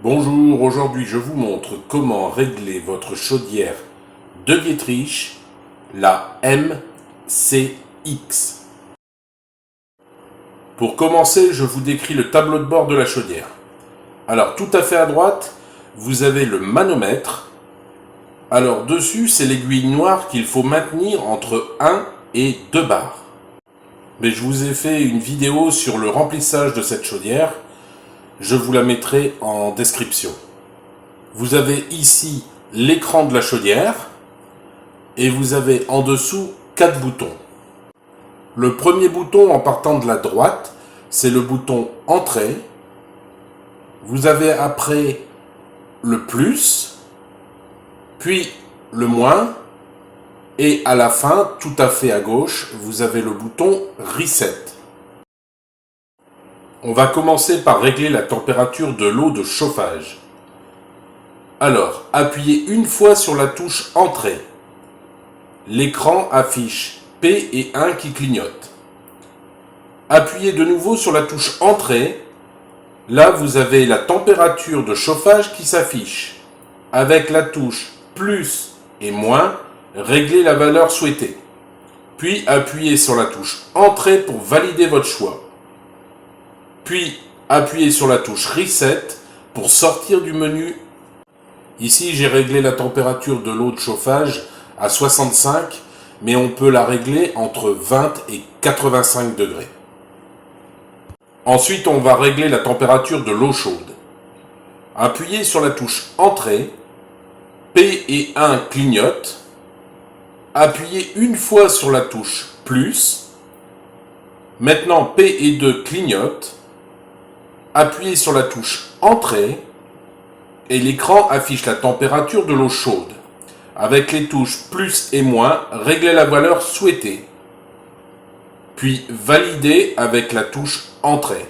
Bonjour, aujourd'hui je vous montre comment régler votre chaudière de Dietrich, la MCX. Pour commencer, je vous décris le tableau de bord de la chaudière. Alors tout à fait à droite, vous avez le manomètre. Alors dessus, c'est l'aiguille noire qu'il faut maintenir entre 1 et 2 bars. Mais je vous ai fait une vidéo sur le remplissage de cette chaudière. Je vous la mettrai en description. Vous avez ici l'écran de la chaudière et vous avez en dessous 4 boutons. Le premier bouton en partant de la droite, c'est le bouton Entrée. Vous avez après le plus, puis le moins, et à la fin, tout à fait à gauche, vous avez le bouton Reset. On va commencer par régler la température de l'eau de chauffage. Alors, appuyez une fois sur la touche Entrée. L'écran affiche P et 1 qui clignotent. Appuyez de nouveau sur la touche Entrée. Là, vous avez la température de chauffage qui s'affiche. Avec la touche plus et moins, réglez la valeur souhaitée. Puis, appuyez sur la touche Entrée pour valider votre choix. Puis, appuyez sur la touche Reset pour sortir du menu. Ici, j'ai réglé la température de l'eau de chauffage à 65, mais on peut la régler entre 20 et 85 degrés. Ensuite, on va régler la température de l'eau chaude. Appuyez sur la touche Entrée, P et 1 clignotent. Appuyez une fois sur la touche Plus. Maintenant, P et 2 clignotent. Appuyez sur la touche Entrée et l'écran affiche la température de l'eau chaude. Avec les touches plus et moins, réglez la valeur souhaitée. Puis validez avec la touche Entrée.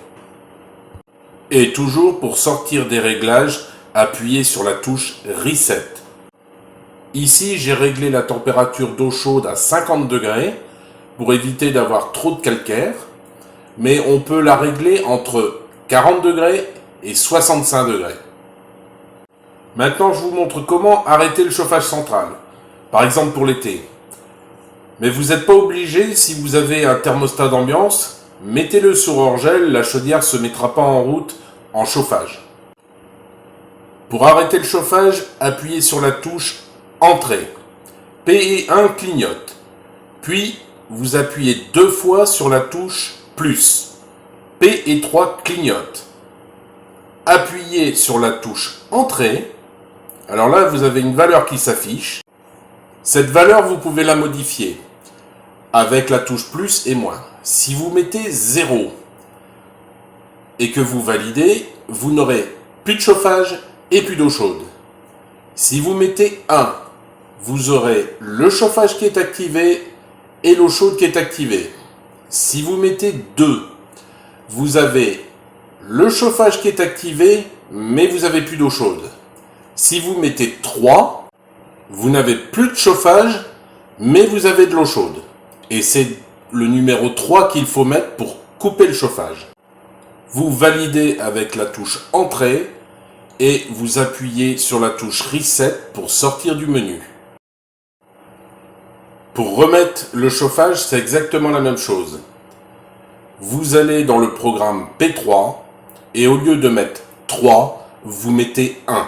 Et toujours pour sortir des réglages, appuyez sur la touche Reset. Ici, j'ai réglé la température d'eau chaude à 50 degrés pour éviter d'avoir trop de calcaire, mais on peut la régler entre 40 degrés et 65 degrés. Maintenant, je vous montre comment arrêter le chauffage central, par exemple pour l'été. Mais vous n'êtes pas obligé, si vous avez un thermostat d'ambiance, mettez-le sur hors-gel, la chaudière ne se mettra pas en route en chauffage. Pour arrêter le chauffage, appuyez sur la touche Entrée. P et 1 clignotent. Puis, vous appuyez 2 fois sur la touche Plus. P et 3 clignotent. Appuyez sur la touche Entrée. Alors là, vous avez une valeur qui s'affiche. Cette valeur, vous pouvez la modifier avec la touche plus et moins. Si vous mettez 0 et que vous validez, vous n'aurez plus de chauffage et plus d'eau chaude. Si vous mettez 1, vous aurez le chauffage qui est activé et l'eau chaude qui est activée. Si vous mettez 2, vous avez le chauffage qui est activé, mais vous n'avez plus d'eau chaude. Si vous mettez 3, vous n'avez plus de chauffage, mais vous avez de l'eau chaude. Et c'est le numéro 3 qu'il faut mettre pour couper le chauffage. Vous validez avec la touche Entrée et vous appuyez sur la touche Reset pour sortir du menu. Pour remettre le chauffage, c'est exactement la même chose. Vous allez dans le programme P3 et au lieu de mettre 3, vous mettez 1.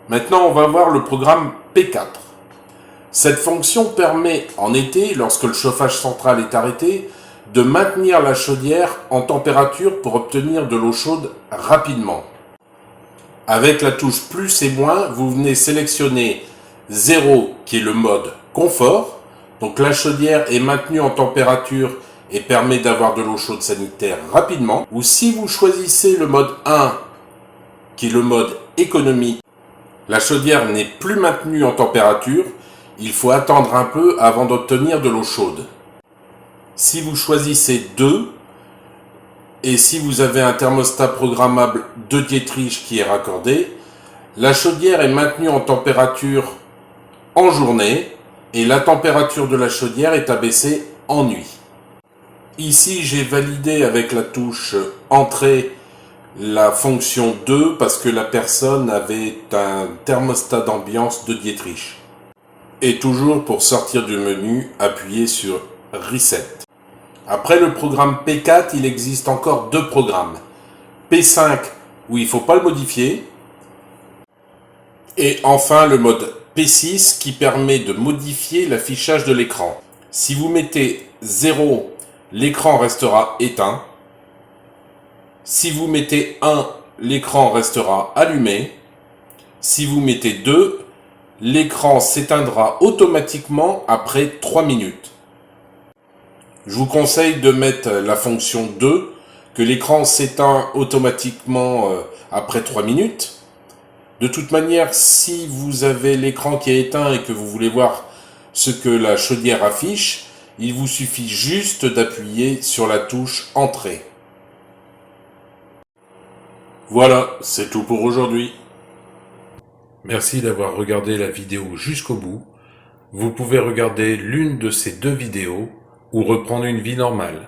Maintenant, on va voir le programme P4. Cette fonction permet en été, lorsque le chauffage central est arrêté, de maintenir la chaudière en température pour obtenir de l'eau chaude rapidement. Avec la touche plus et moins, vous venez sélectionner 0 qui est le mode confort. Donc la chaudière est maintenue en température et permet d'avoir de l'eau chaude sanitaire rapidement. Ou si vous choisissez le mode 1 qui est le mode économie, la chaudière n'est plus maintenue en température, il faut attendre un peu avant d'obtenir de l'eau chaude. Si vous choisissez 2, et si vous avez un thermostat programmable de Dietrich qui est raccordé, la chaudière est maintenue en température en journée, et la température de la chaudière est abaissée en nuit. Ici, j'ai validé avec la touche Entrée la fonction 2 parce que la personne avait un thermostat d'ambiance de Dietrich. Et toujours pour sortir du menu, appuyez sur Reset. Après le programme P4, il existe encore deux programmes. P5 où il ne faut pas le modifier. Et enfin le mode P6 qui permet de modifier l'affichage de l'écran. Si vous mettez 0, l'écran restera éteint. Si vous mettez 1, l'écran restera allumé. Si vous mettez 2, l'écran s'éteindra automatiquement après 3 minutes. Je vous conseille de mettre la fonction 2, que l'écran s'éteint automatiquement après 3 minutes. De toute manière, si vous avez l'écran qui est éteint et que vous voulez voir ce que la chaudière affiche, il vous suffit juste d'appuyer sur la touche Entrée. Voilà, c'est tout pour aujourd'hui. Merci d'avoir regardé la vidéo jusqu'au bout. Vous pouvez regarder l'une de ces deux vidéos ou reprendre une vie normale.